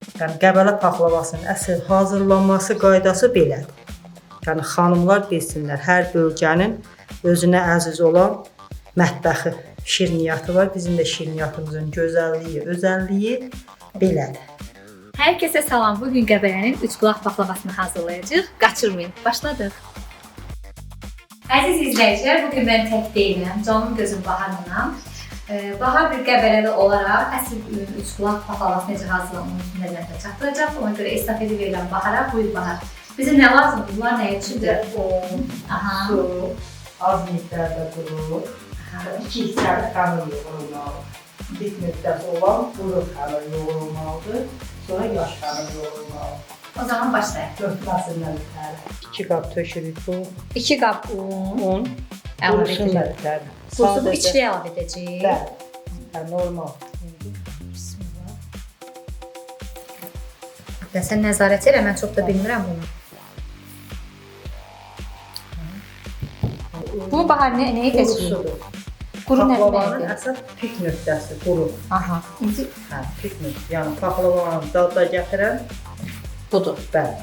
Yəni Qəbələ paxlavasının əsl hazırlanması qaydası belədir. Yəni xanımlar bilsinlər, hər bölgənin özünə əziz olan mətbəxi, şirniyyatı var. Bizim də şirniyyatımızın gözəlliyi, özəlliyi belədir. Hər kəsə salam. Bugün Qəbələnin üçqulaq paxlavasını hazırlayacağıq. Qaçırmayın. Başladıq. Əziz izləyicilər, bugün mən tək deyiləm. Canım gözüm Baharla. Bahar bir Qəbələli olaraq əsl üçqulaq paxlavası necə hazırlanır nəzərdə çatdıracaq. Ona görə estafeti verirəm Bahara. Buyur Bahar. Bizə nə lazımdır? Bunlar nə üçündür? Su, az miqdarda quru, 2 hissəli xəmir yoğurulmalı. Bir müddət olan quru xəmir yoğurulmalıdır. Sonra yaş xəmir yoğurulmalı. O zaman başlayaq. Dörtməsindən bitəli. 2 qab tökürük bu. 2 qab un. Qurusun da bitəli. Qurusu içli əlavə edəcəyik. Bəli. Normal. Bismillah. Sən nəzarət elə, mən çox da bilmirəm bunu. Bu Bahar nəyə keçirir? Quru Paxlavanın nədir? əsas pik nöqtəsi quru. Aha. İndi Pik nöqtəsi. Yəni paxlavanın dadına gətirən budur. bəli.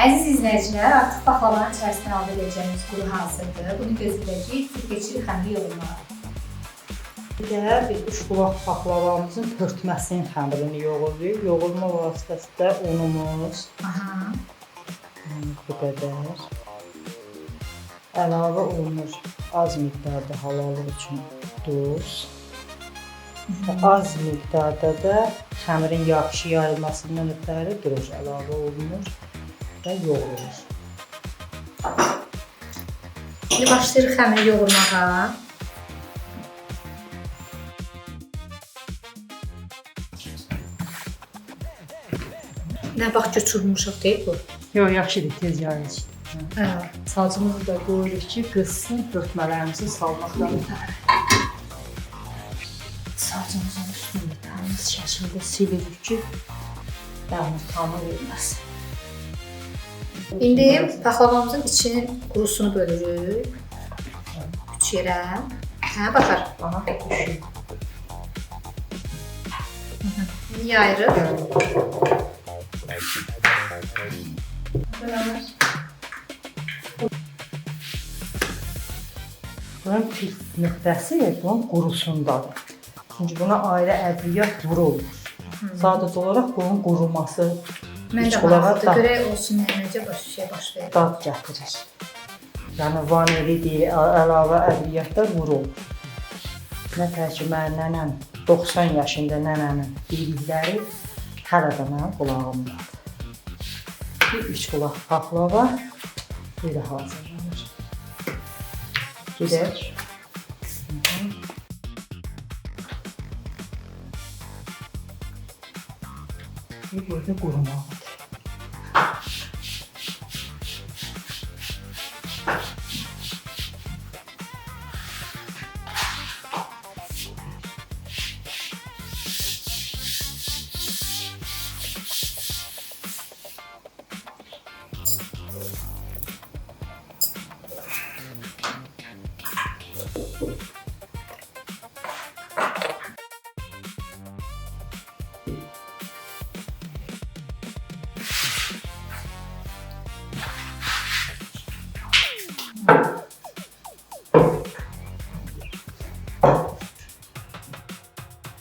Əziz izləyicilər, artıq paxlavanın içərisinə əlavə edəcəyimiz quru hazırdır. Bunu gözləyəcəyik, keçirik xəmiri yoğurmağa. Bir də biz üçqulaq paxlavamızın pörtməsinin xəmirini yoğuruyuq. Yoğurma vasitəsində unumuz. Aha. Bu qədər. Əlavə olunur az miqdarda halalıq üçün duz. Az miqdarda da xəmirin yaxşı yayılmasından ötəri droj əlavə olunur və yoğurulur. Şimdi başlayırıq xəmiri yoğurmağa. Nə bax götürmüşük deyil bu? Yox, yaxşıdır, tez yayılır. Hə. Sacımızı da qoyuruq ki, qızsın, pörtmələrimizi salmaqdan ötəri. Sacımızın üstünü təmiz şəkildə silirik ki, tamı verməsin. İndi paxlavamızın içinin qurusunu bölürük. 3 yerə. Hə, baxar. Aha, düşün. İndi yayırıq. Bunun pik nöqtəsi bunun qurusundadır. Çünki buna ayrı ədviyyat vurulmur. Sadəcə olaraq bunun quruması Mən də maraqlıdır, görək olsun necə baş verir. dad gətirir. Yəni vanili deyil, əlavə ədviyyatlar vurulmur. Nətər ki, mənim nənəm 90 yaşında nənəmin dedikləri hələ də mənim qulağımdadır. Bir üçqulaq paxlava belə hazırlanır. Gedək. Burada qurumalıdır.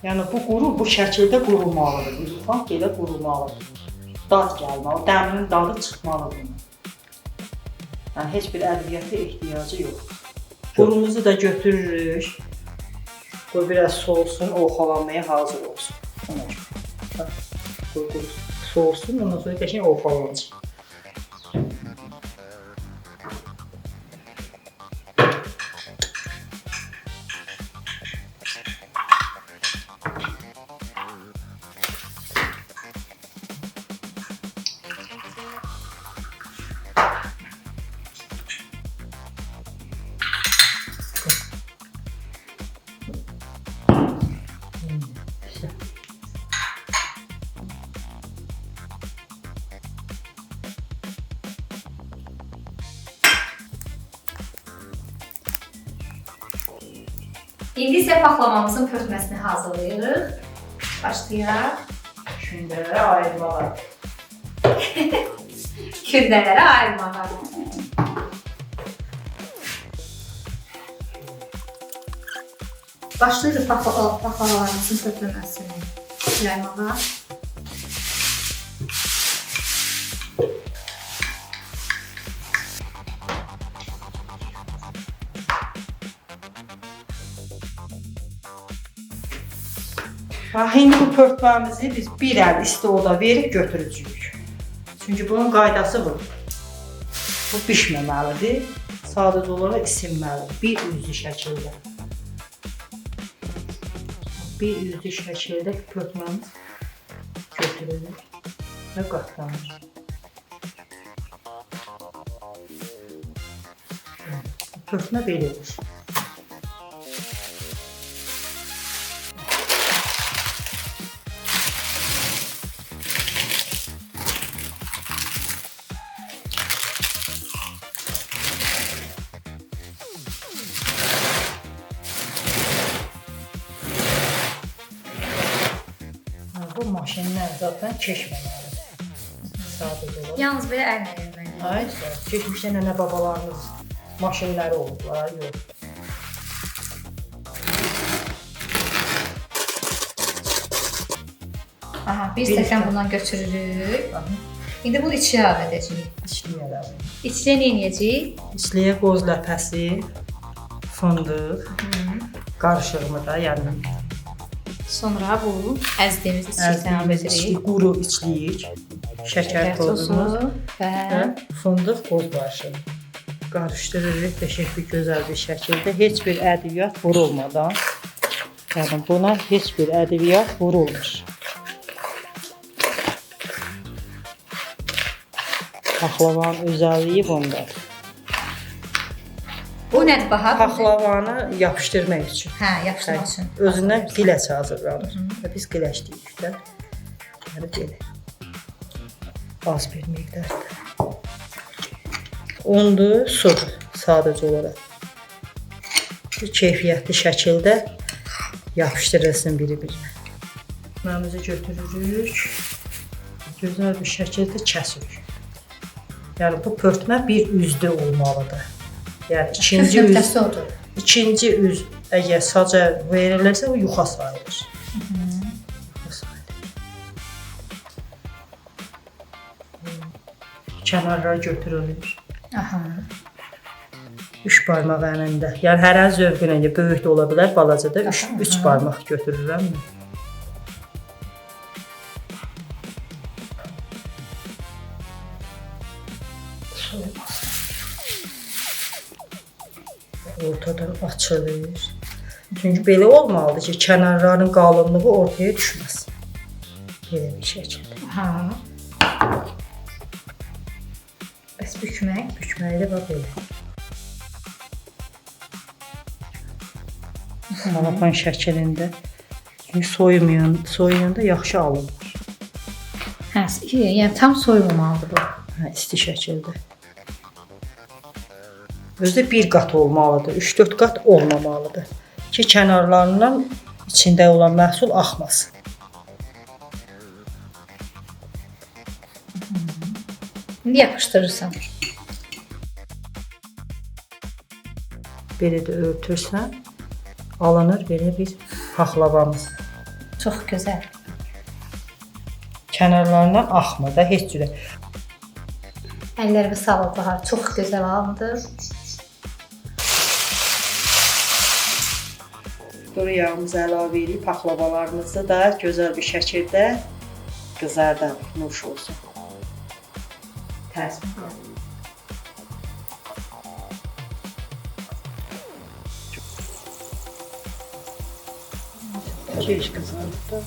Yəni bu quru bu şəkildə qurumalıdır. Bir ufaq belə qurumalıdır. Dad gəlməli, dəminin dadı çıxmalıdır. Yəni heç bir ədviyyata ehtiyacı yoxdur. Qurumuzu da götürürük. Qoy biraz soğusun, oxalanmaya hazır olsun. Qoy quru soğusun, ondan sonra qəşəng oxalanacaq. İndi isə paxlavamızın pörtməsini hazırlayırıq. Başlayaq. Kündələrə ayırmağa. Kündələrə ayırmağa. Başlayırıq baklavalarımızın pörtləməsini yaymağa. İndi bu pörtməmizi biz bir əl isti oda verib götürəcəyik. Çünki bunun qaydası bu. Bu bişməməlidir. Sadəcə olaraq isinməlidir. Bir üzlü şəkildə. Bir üzlü şəkildə pörtməmiz götürülür və qatlanır. Pörtmə belə olur. Bu maşinlər zaten keçməməlidir. Sadəcə olaraq. Yalnız belə əllə verməliyik. Hayır, keçmişdə nənə babalarımız maşinləri oldular, yox. Aha, bir stəkan bundan götürürük. İndi bunu içliyə əlavə edəcəyik. İçliyə əlavə. İçliyə nə edəcəyik? İçliyə qoz ləpəsi, fındıq, qarışığımı da, yəni Sonra bu əzdiyimiz içliyə əlavə edəcəyik. Quru içliyik, şəkər tozunu və fındıq qoz qarışığı. Qarışdırırıq qəşəng bir gözəl bir şəkildə, heç bir ədviyyat vurulmadan. Yəni buna heç bir ədviyyat vurulmur. Paxlavanın özəlliyi bundadır. Bu nədir Bahar? Paxlavanı yapışdırmaq üçün. Hə, yapışdırmaq üçün. Özündən qiləç hazırlanır. Və biz qiləç deyirik də. Yəni belə. Az bir miqdarda. Undur, sudur sadəcə olaraq. Keyfiyyətli şəkildə yapışdırılsın biri-birinə. Məmizi götürürük. Gözəl bir şəkildə kəsirik. Yəni bu pörtmə bir üzlü olmalıdır. Yəni ikinci üz əgər saca verilirsə o yuxa sayılır. Kənarlara götürülür. Aha. 3 barmaq əlində. Yəni hər an zövqünə görə böyük də ola bilər, balaca da 3 barmaq götürürəm. Ortadan açılır. Çünki belə olmalıdır ki, kənarların qalınlığı ortaya düşməsin. Belə bir şəkildə. Aha. Bəs bükmək? Bükməyi də belə. Malapan şəklində. Çünki soyuyanda yaxşı alınır. Hə, yəni tam soyulmalıdır bu. Hə, isti şəkildə. Özü də bir qat olmalıdır, 3-4 qat olmamalıdır ki, kənarlarından içində olan məhsul axmasın. İndi yapışdırırsan. Belə də örtürsən, alınır belə bir paxlavamız. Çox gözəl. Kənarlarından axmır da heç cürə. Əllərimi sağlıq Bahar, çox gözəl alındır. Sonra yağımızı əlavə edirik, paxlavalarımızı da gözəl bir şəkildə qızardaq, nuş olsun. Təsbih. Keş qızardıq da.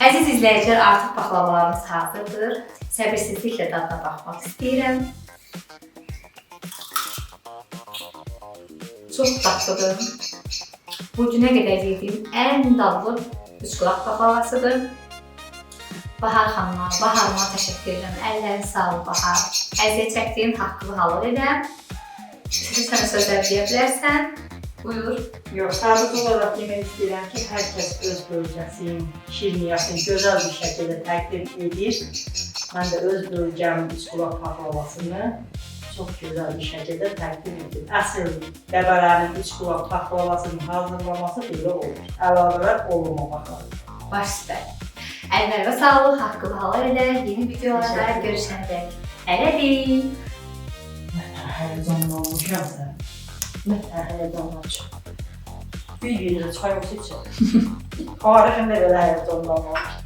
Əziz izləyicilər, artıq baklavalarımız hazırdır. Səbirsizliklə dadına baxmaq istəyirəm. Çox dadlıdır. Bu günə qədər yediyim ən dadlı üçqulaq baklavasıdır. Bahar xanıma, Baharıma təşəkkür edirəm. Əlləri sağ ol Bahar. Əziyyət çəkdiyim haqqımı halal edirəm. Sənə sözlər deyə bilərsən. Buyur. Yox, sadəcə olaraq demək istəyirəm ki, hər kəs öz bölgəsinin şirniyyatını gözəl bir şəkildə təqdim edir. Mən də öz bölgəmin üçqulaq baklavasını çox gözəl bir şəkildə təqdim edir. Əsl Qəbələnin üçqulaq baklavasının hazırlaması belə olur. Əlavələr olmamalı. Baş üstə. Əllərimə sağlıq, haqqımı halal edək. Yeni videolarda görüşənədək. Hələlik. Nə həyəcanlanmışam sən. Nə həyəcanlanmışam. Bir çay olsa içəm. Tarixində belə həyəcanlanmamışam.